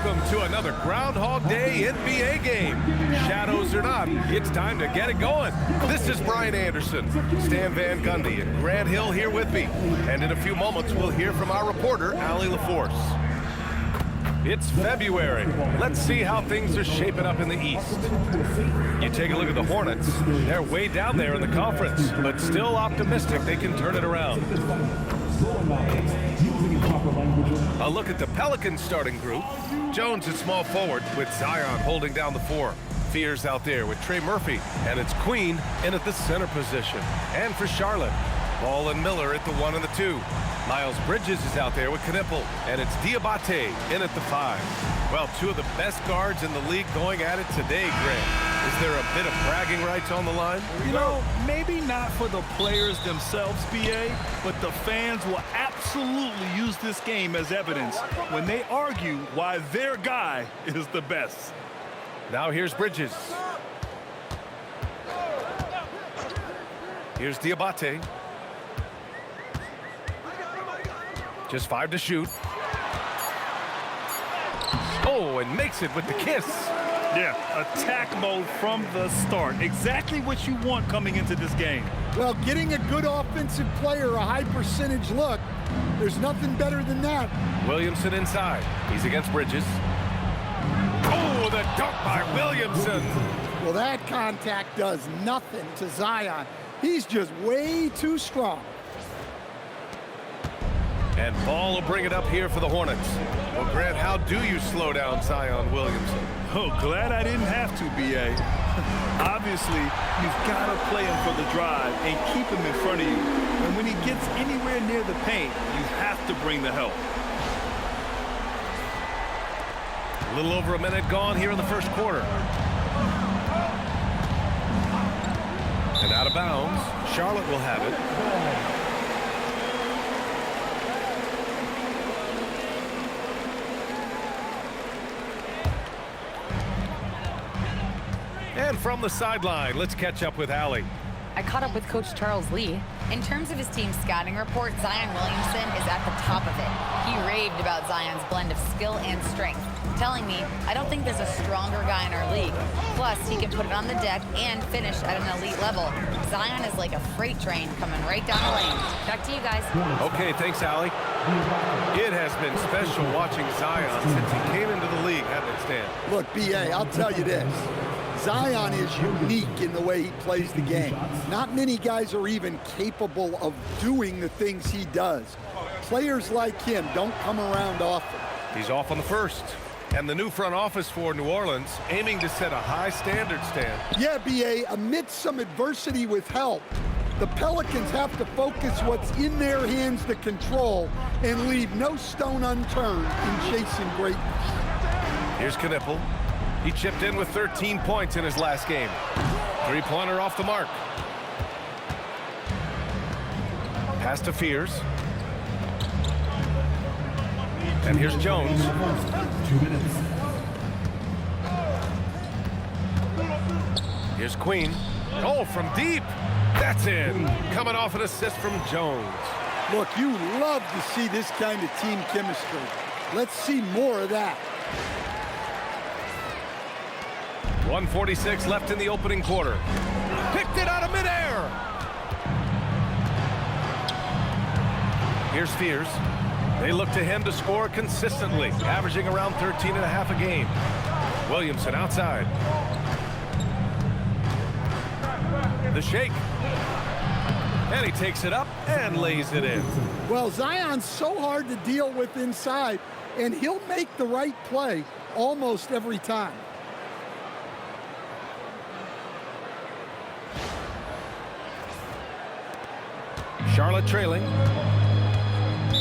Welcome to another Groundhog Day NBA game. Shadows or not, it's time to get it going. This is Brian Anderson, Stan Van Gundy, and Grant Hill here with me. And in a few moments, we'll hear from our reporter, Allie LaForce. It's February. Let's see how things are shaping up in the East. You take a look at the Hornets. They're way down there in the conference, but still optimistic they can turn it around. A look at the Pelicans starting group. Jones at small forward with Zion holding down the four. Fears out there with Trey Murphy, and it's Queen in at the center position. And for Charlotte, Ball and Miller at the 1 and the 2. Miles Bridges is out there with Knipple, and it's Diabate in at the 5. Well, two of the best guards in the league going at it today, Grant. Is there a bit of bragging rights on the line? You know, maybe not for the players themselves, BA, but the fans will absolutely use this game as evidence when they argue why their guy is the best. Now here's Bridges. Here's Diabate. Just 5 to shoot. Oh, and makes it with the kiss. Yeah, attack mode from the start. Exactly what you want coming into this game. Well, getting a good offensive player a high percentage look, there's nothing better than that. Williamson inside. He's against Bridges. Oh, the dunk by Williamson. Well, that contact does nothing to Zion. He's just way too strong. And Ball will bring it up here for the Hornets. Well, Grant, how do you slow down Zion Williamson? Oh, glad I didn't have to, BA. Obviously, you've got to play him for the drive and keep him in front of you. And when he gets anywhere near the paint, you have to bring the help. A little over a minute gone here in the first quarter. And out of bounds, Charlotte will have it. And from the sideline, let's catch up with Allie. I caught up with Coach Charles Lee. In terms of his team's scouting report, Zion Williamson is at the top of it. He raved about Zion's blend of skill and strength, telling me, I don't think there's a stronger guy in our league. Plus, he can put it on the deck and finish at an elite level. Zion is like a freight train coming right down the lane. Back to you guys. Okay, thanks, Allie. It has been special watching Zion since he came into the league, hasn't it, Stan? Look, B.A., I'll tell you this. Zion is unique in the way he plays the game. Not many guys are even capable of doing the things he does. Players like him don't come around often. He's off on the first. And the new front office for New Orleans aiming to set a high standard, Stan. Yeah, B.A., amidst some adversity with help, the Pelicans have to focus what's in their hands to control and leave no stone unturned in chasing greatness. Here's Knipple. He chipped in with 13 points in his last game. Three-pointer off the mark. Pass to Fears. And here's Jones. Here's Queen. Oh, from deep. That's in. Coming off an assist from Jones. Look, you love to see this kind of team chemistry. Let's see more of that. 1:46 left in the opening quarter. Picked it out of midair. Here's Fears. They look to him to score consistently, averaging around 13.5 a game. Williamson outside. The shake. And he takes it up and lays it in. Well, Zion's so hard to deal with inside, and he'll make the right play almost every time. Charlotte trailing.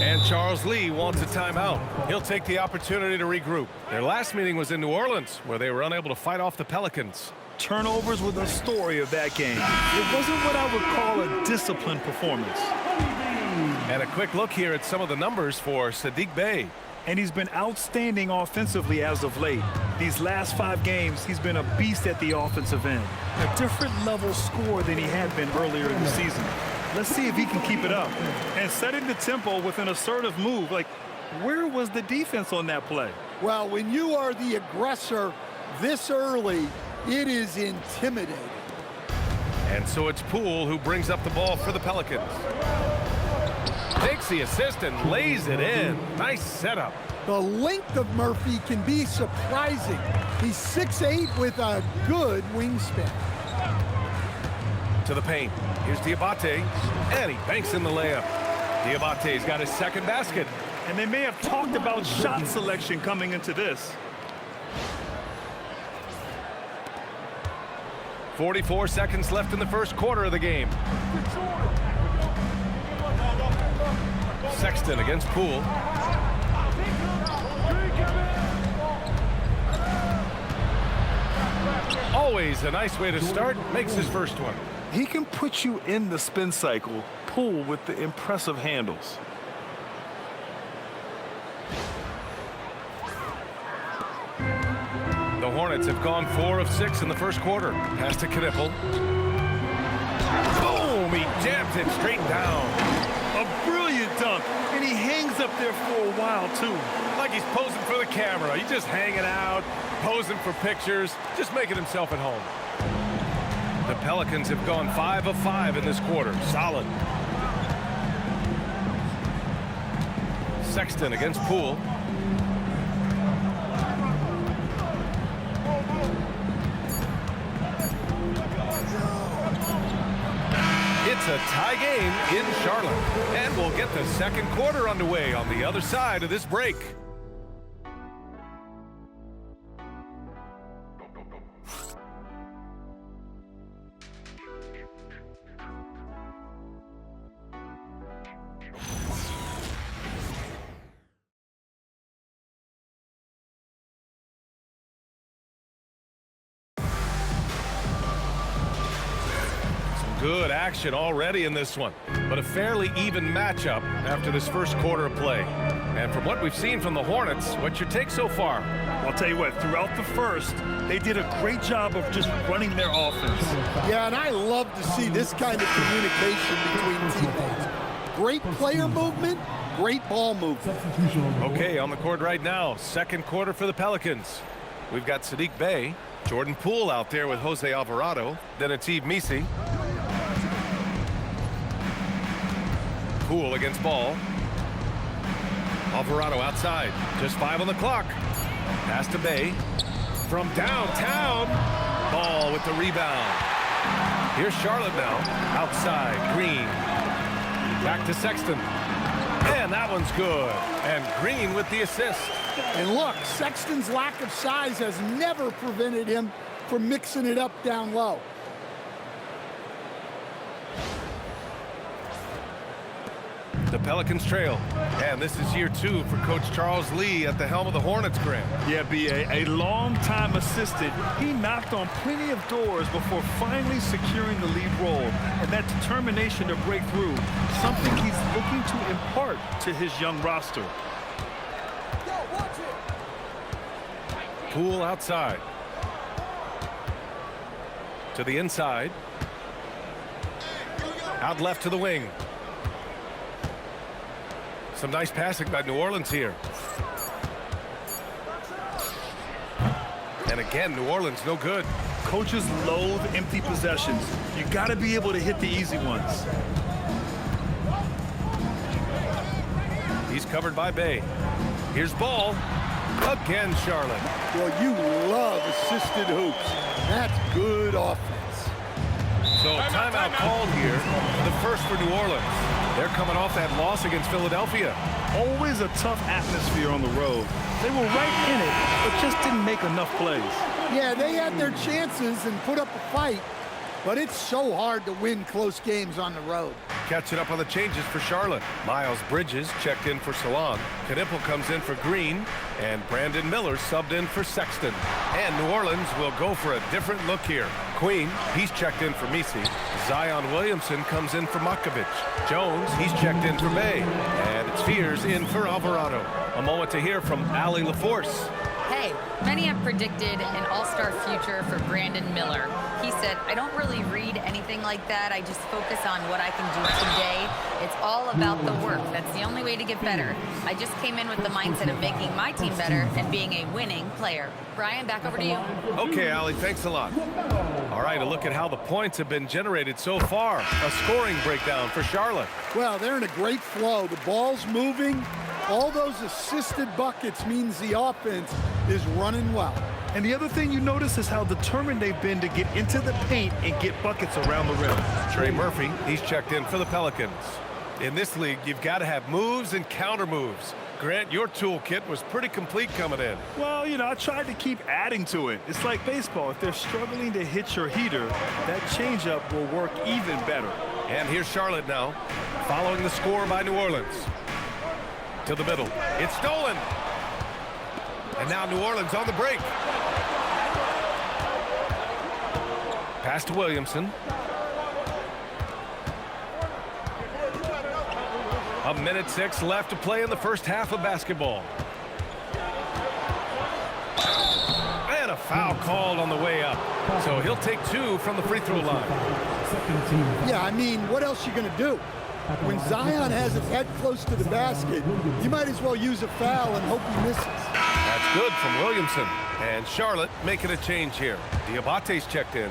And Charles Lee wants a timeout. He'll take the opportunity to regroup. Their last meeting was in New Orleans, where they were unable to fight off the Pelicans. Turnovers were the story of that game. It wasn't what I would call a disciplined performance. And a quick look here at some of the numbers for Saddiq Bey. And he's been outstanding offensively as of late. These last 5 games, he's been a beast at the offensive end. A different level score than he had been earlier in the season. Let's see if he can keep it up. And setting the tempo with an assertive move. Like, where was the defense on that play? Well, when you are the aggressor this early, it is intimidating. And so it's Poole who brings up the ball for the Pelicans. Takes the assist and lays it in. Nice setup. The length of Murphy can be surprising. He's 6'8" with a good wingspan. To the paint. Here's Diabate, and he banks in the layup. Diabate's got his second basket. And they may have talked about shot selection coming into this. 44 seconds left in the first quarter of the game. Sexton against Poole. Always a nice way to start. Makes his first one. He can put you in the spin cycle. Poole with the impressive handles. The Hornets have gone 4 of 6 in the first quarter. Pass to Knipple. Boom! He jams it straight down. A brilliant dunk, and he hangs up there for a while, too. Like he's posing for the camera. He's just hanging out, posing for pictures, just making himself at home. The Pelicans have gone 5 of 5 in this quarter. Solid. Sexton against Poole. It's a tie game in Charlotte. And we'll get the second quarter underway on the other side of this break. Good action already in this one, but a fairly even matchup after this first quarter of play. And from what we've seen from the Hornets, what's your take so far? I'll tell you what, throughout the first, they did a great job of just running their offense. Yeah, and I love to see this kind of communication between teammates. Great player movement, great ball movement. Okay, on the court right now, second quarter for the Pelicans. We've got Sadiq Bey, Jordan Poole out there with Jose Alvarado, then Atiib Misi. Poole against Ball. Alvarado outside. Just 5 on the clock. Pass to Bey. From downtown. Ball with the rebound. Here's Charlotte now. Outside. Green. Back to Sexton. And that one's good. And Green with the assist. And look, Sexton's lack of size has never prevented him from mixing it up down low. The Pelicans trail. And this is year 2 for Coach Charles Lee at the helm of the Hornets, Grant. Yeah, B.A., a long-time assistant. He knocked on plenty of doors before finally securing the lead role. And that determination to break through, something he's looking to impart to his young roster. Poole outside. To the inside. Out left to the wing. Some nice passing by New Orleans here. And again, New Orleans no good. Coaches loathe empty possessions. You got to be able to hit the easy ones. He's covered by Bey. Here's Ball. Again, Charlotte. Well, you love assisted hoops. That's good offense. So timeout called here. The first for New Orleans. They're coming off that loss against Philadelphia. Always a tough atmosphere on the road. They were right in it, but just didn't make enough plays. Yeah, they had their chances and put up a fight, but it's so hard to win close games on the road. Catching up on the changes for Charlotte. Miles Bridges checked in for Salon. Knipple comes in for Green. And Brandon Miller subbed in for Sexton. And New Orleans will go for a different look here. Queen, he's checked in for Misi. Zion Williamson comes in for Makovich. Jones, he's checked in for Bey. And it's Fears in for Alvarado. A moment to hear from Allie LaForce. Hey, many have predicted an all-star future for Brandon Miller. He said, I don't really read anything like that. I just focus on what I can do today. It's all about the work. That's the only way to get better. I just came in with the mindset of making my team better and being a winning player. Brian, back over to you. Okay, Allie, thanks a lot. All right, a look at how the points have been generated so far. A scoring breakdown for Charlotte. Well, they're in a great flow. The ball's moving. All those assisted buckets means the offense is running well. And the other thing you notice is how determined they've been to get into the paint and get buckets around the rim. Trey Murphy, he's checked in for the Pelicans. In this league, you've got to have moves and counter moves. Grant, your toolkit was pretty complete coming in. Well, you know, I tried to keep adding to it. It's like baseball. If they're struggling to hit your heater, that changeup will work even better. And here's Charlotte now, following the score by New Orleans. To the middle. It's stolen. And now New Orleans on the break. Pass to Williamson. A minute 6 left to play in the first half of basketball. And a foul called on the way up. So he'll take 2 from the free throw line. Yeah, I mean, what else are you going to do? When Zion has his head close to the basket, you might as well use a foul and hope he misses. That's good from Williamson. And Charlotte making a change here. Diabate's checked in.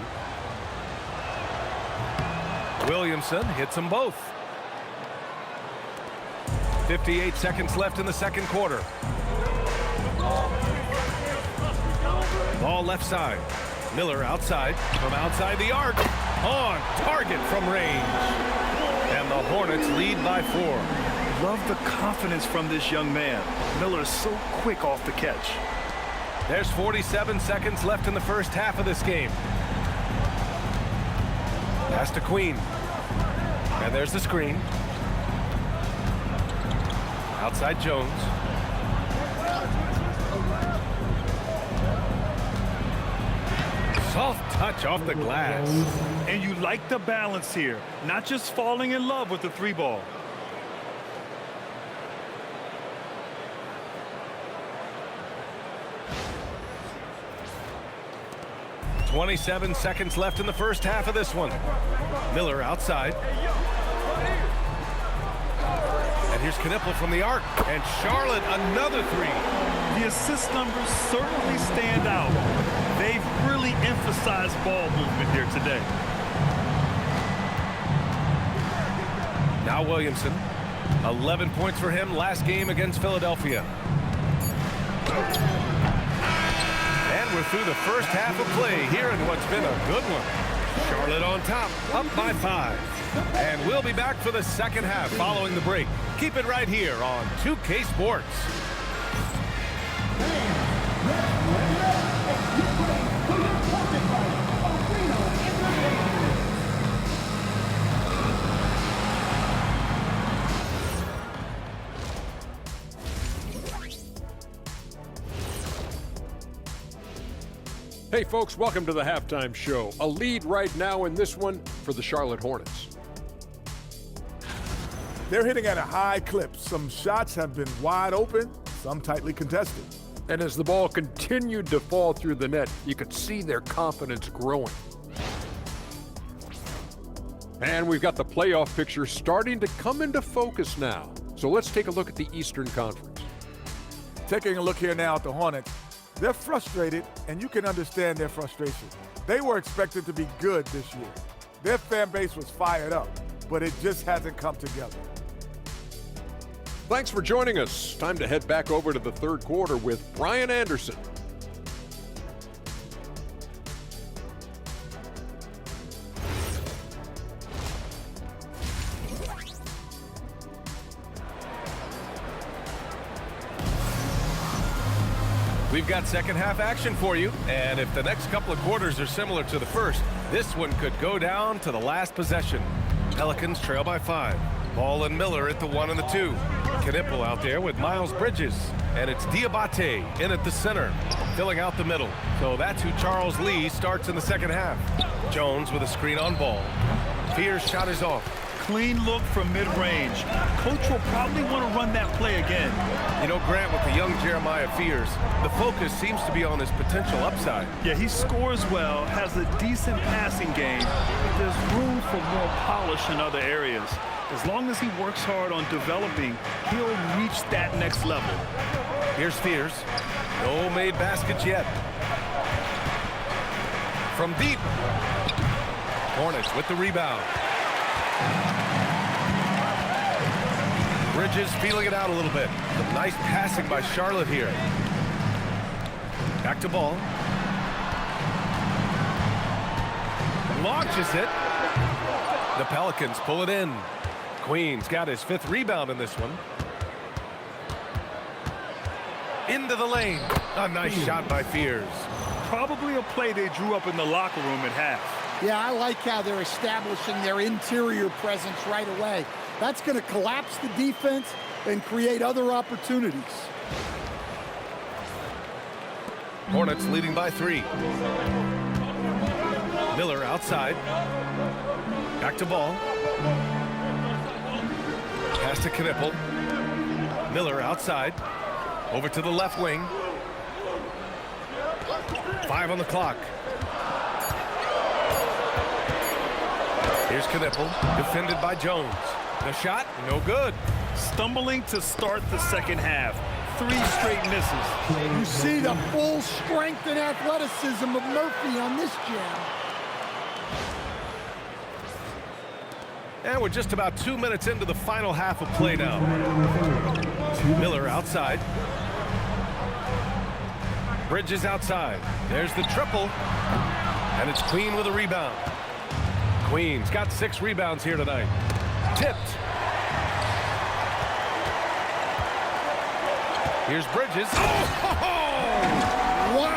Williamson hits them both. 58 seconds left in the second quarter. Ball left side. Miller outside, from outside the arc. On target from range. And the Hornets lead by 4. Love the confidence from this young man. Miller's so quick off the catch. There's 47 seconds left in the first half of this game. Pass to Queen. And there's the screen. Outside Jones. Soft touch off the glass. And you like the balance here, not just falling in love with the 3 ball. .27 seconds left in the first half of this one. Miller outside. And here's Knipple from the arc. And Charlotte another 3. The assist numbers certainly stand out. They've really emphasized ball movement here today. Now Williamson. 11 points for him last game against Philadelphia. And we're through the first half of play here in what's been a good one. Charlotte on top, up by 5. And we'll be back for the second half following the break. Keep it right here on 2K Sports. Hey folks, welcome to the halftime show. A lead right now in this one for the Charlotte Hornets. They're hitting at a high clip. Some shots have been wide open, some tightly contested. And as the ball continued to fall through the net, you could see their confidence growing. And we've got the playoff picture starting to come into focus now. So let's take a look at the Eastern Conference. Taking a look here now at the Hornets, they're frustrated, and you can understand their frustration. They were expected to be good this year. Their fan base was fired up, but it just hasn't come together. Thanks for joining us. Time to head back over to the third quarter with Brian Anderson. We've got second half action for you, and if the next couple of quarters are similar to the first, this one could go down to the last possession. Pelicans trail by 5. Ball and Miller at the 1 and the 2. Knipple out there with Miles Bridges, and it's Diabate in at the center, filling out the middle. So that's who Charles Lee starts in the second half. Jones with a screen on ball. Fear's shot is off. Clean look from mid-range. Coach will probably want to run that play again. You know, Grant, with the young Jeremiah Fears, the focus seems to be on his potential upside. Yeah, he scores well, has a decent passing game, but there's room for more polish in other areas. As long as he works hard on developing, he'll reach that next level. Here's Fears. No made baskets yet. From deep. Hornets with the rebound. Bridges feeling it out a little bit. Some nice passing by Charlotte here. Back to ball. Launches it. The Pelicans pull it in. Queen's got his 5th rebound in this one. Into the lane. A nice shot by Fears. Probably a play they drew up in the locker room at half. Yeah, I like how they're establishing their interior presence right away. That's going to collapse the defense and create other opportunities. Hornets leading by 3. Miller outside. Back to ball. Pass to Knipple. Miller outside. Over to the left wing. 5 on the clock. Here's Knipple, defended by Jones. The shot, no good. Stumbling to start the second half. 3 straight misses. You see the full strength and athleticism of Murphy on this jam. And we're just about 2 minutes into the final half of play now. Miller outside. Bridges outside. There's the triple. And it's Queen with a rebound. Queen's got 6 rebounds here tonight. Tipped. Here's Bridges. Wow!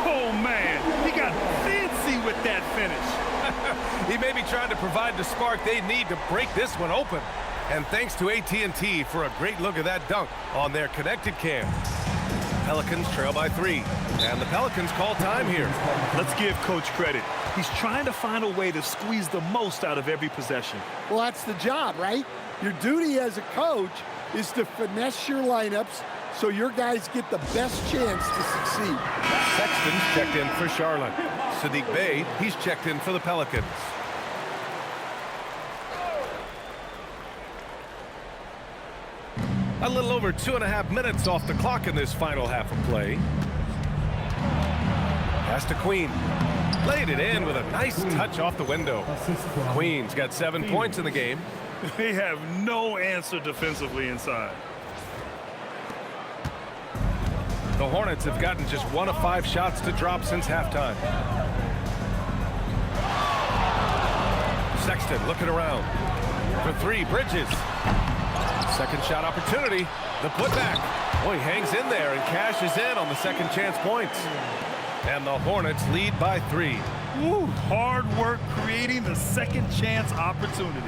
Oh, man. He got fancy with that finish. He may be trying to provide the spark they need to break this one open. And thanks to AT&T for a great look at that dunk on their connected cam. Pelicans trail by 3. And the Pelicans call time here. Let's give Coach credit. He's trying to find a way to squeeze the most out of every possession. Well, that's the job, right? Your duty as a coach is to finesse your lineups so your guys get the best chance to succeed. Sexton's checked in for Charlotte. Sadiq Bey, he's checked in for the Pelicans. A little over 2.5 minutes off the clock in this final half of play. Pass to Queen. Laid it in with a nice touch off the window. Queen's got 7 points in the game. They have no answer defensively inside. The Hornets have gotten just 1 of 5 shots to drop since halftime. Sexton looking around. For 3, Bridges. Second shot opportunity. The putback. Boy, he hangs in there and cashes in on the second chance points. And the Hornets lead by 3. Woo, hard work creating the second chance opportunity.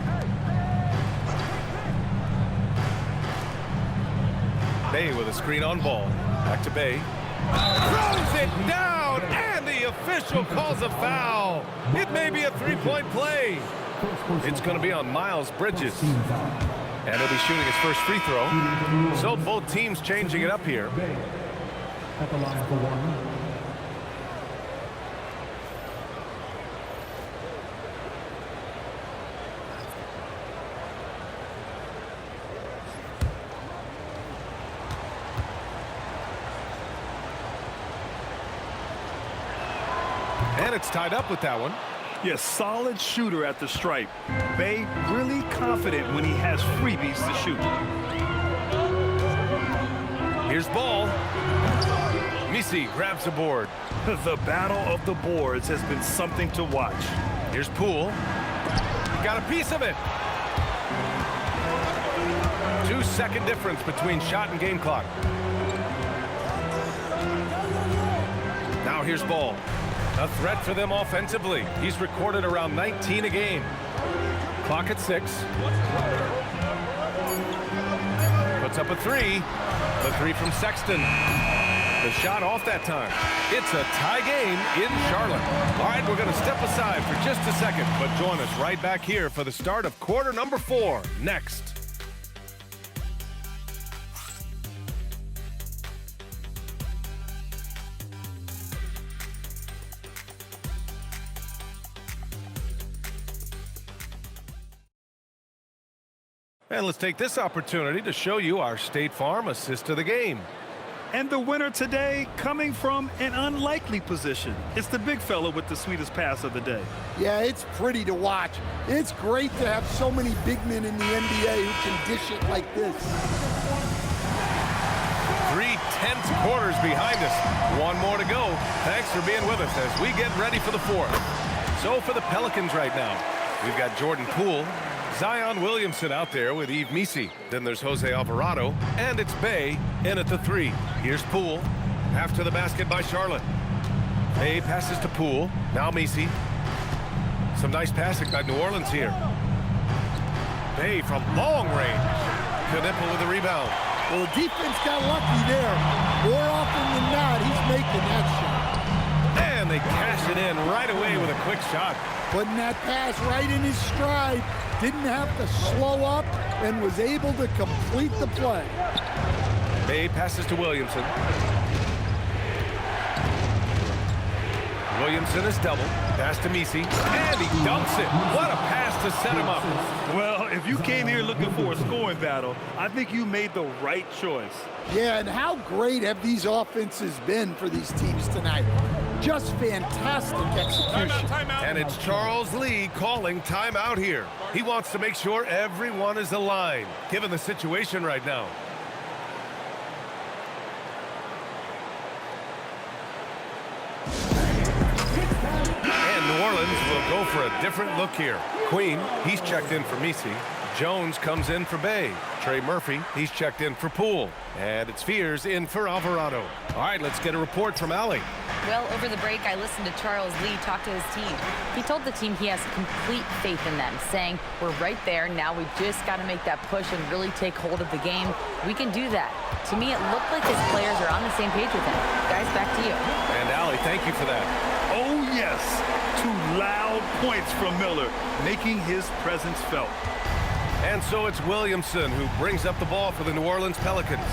Bey with a screen on ball. Back to Bey. Throws it down, and the official calls a foul. It may be a 3-point play. It's going to be on Miles Bridges. And he'll be shooting his first free throw. So both teams changing it up here. At the line for 1. And it's tied up with that one. Yes, solid shooter at the stripe. Bey really confident when he has freebies to shoot. Here's ball. Misi grabs the board. The battle of the boards has been something to watch. Here's Poole. Got a piece of it. 2-second difference between shot and game clock. Now here's Ball. A threat for them offensively. He's recorded around 19 a game. Clock at 6. Puts up a 3. The 3 from Sexton. The shot off that time. It's a tie game in Charlotte. All right, we're going to step aside for just a second, but join us right back here for the start of quarter number 4 next. And let's take this opportunity to show you our State Farm assist of the game. And the winner today coming from an unlikely position. It's the big fella with the sweetest pass of the day. Yeah, it's pretty to watch. It's great to have so many big men in the NBA who can dish it like this. 3 tense quarters behind us. One more to go. Thanks for being with us as we get ready for the 4th. So for the Pelicans right now, we've got Jordan Poole, Zion Williamson out there with Yves Missi. Then there's Jose Alvarado, and it's Bey in at the 3. Here's Poole. Half to the basket by Charlotte. Bey passes to Poole. Now Missi. Some nice passing by New Orleans here. Bey from long range. Knipple with the rebound. Well, the defense got lucky there. More often than not, he's making that shot. And they cash it in right away with a quick shot. Putting that pass right in his stride. Didn't have to slow up and was able to complete the play. Bey passes to Williamson. Williamson is doubled. Pass to Missi. And he dunks it. What a pass to set him up. Well, if you came here looking for a scoring battle, I think you made the right choice. Yeah, and how great have these offenses been for these teams tonight? Just fantastic execution. And it's Charles Lee calling timeout here. He wants to make sure everyone is aligned, given the situation right now. And New Orleans will go for a different look here. Queen, he's checked in for Missi. Jones comes in for Bey. Trey Murphy, he's checked in for Poole. And it's Fears in for Alvarado. All right, let's get a report from Allie. Well, over the break, I listened to Charles Lee talk to his team. He told the team he has complete faith in them, saying, we're right there. Now we just got to make that push and really take hold of the game. We can do that. To me, it looked like his players are on the same page with him. Guys, back to you. And Allie, thank you for that. Oh, yes. 2 loud points from Miller, making his presence felt. And so it's Williamson who brings up the ball for the New Orleans Pelicans.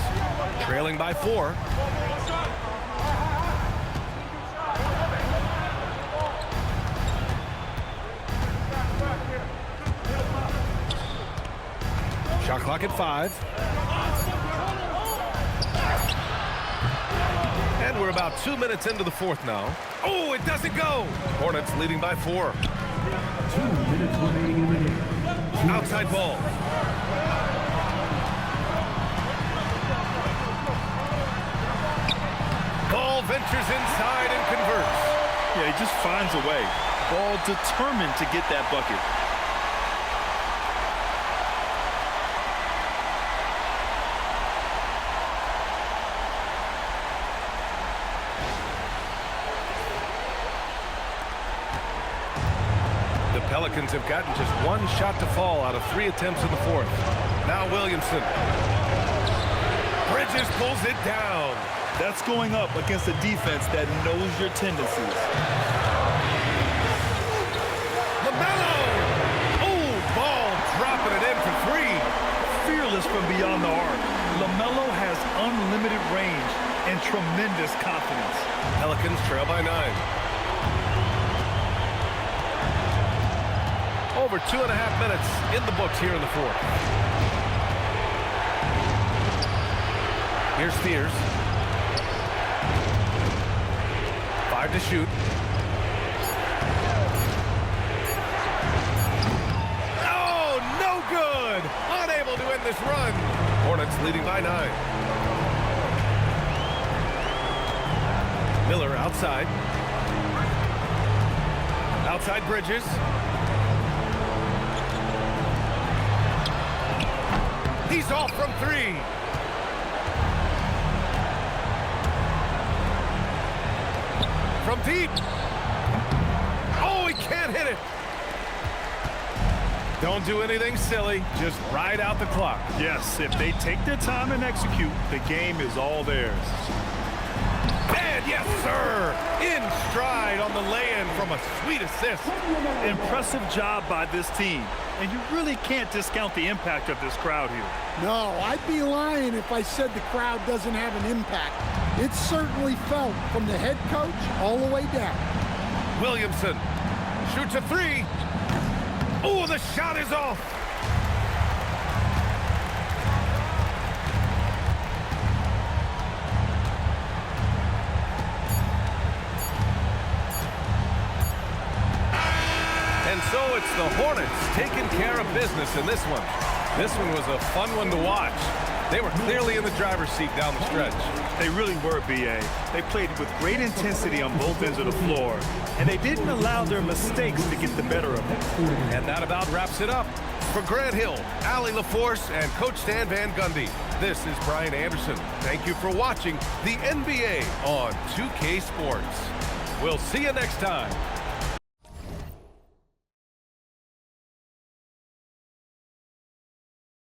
Trailing by 4. Shot clock at 5. And we're about 2 minutes into the 4th now. Oh, it doesn't go. Hornets leading by 4. 2 minutes remaining in the game. Outside ball. Ball ventures inside and converts. Yeah, he just finds a way. Ball determined to get that bucket. Pelicans have gotten just 1 shot to fall out of 3 attempts in the 4th. Now Williamson. Bridges pulls it down. That's going up against a defense that knows your tendencies. LaMelo! Oh, ball dropping it in for 3. Fearless from beyond the arc. LaMelo has unlimited range and tremendous confidence. Pelicans trail by 9. Over 2.5 minutes in the books here in the 4th. Here's Fears. 5 to shoot. Oh, no good! Unable to end this run. Hornets leading by 9. Miller outside. Outside Bridges. He's off from 3. From deep. Oh, he can't hit it. Don't do anything silly. Just ride out the clock. Yes, if they take their time and execute, the game is all theirs. from a sweet assist. Impressive job by this team. And you really can't discount the impact of this crowd here. No, I'd be lying if I said the crowd doesn't have an impact. It's certainly felt from the head coach all the way down. Williamson shoots a three. Oh, the shot is off. And so it's the Hornets taking care of business in this one. This one was a fun one to watch. They were clearly in the driver's seat down the stretch. They really were, B.A. They played with great intensity on both ends of the floor, and they didn't allow their mistakes to get the better of them. And that about wraps it up. For Grant Hill, Allie LaForce, and Coach Stan Van Gundy, this is Brian Anderson. Thank you for watching the NBA on 2K Sports. We'll see you next time.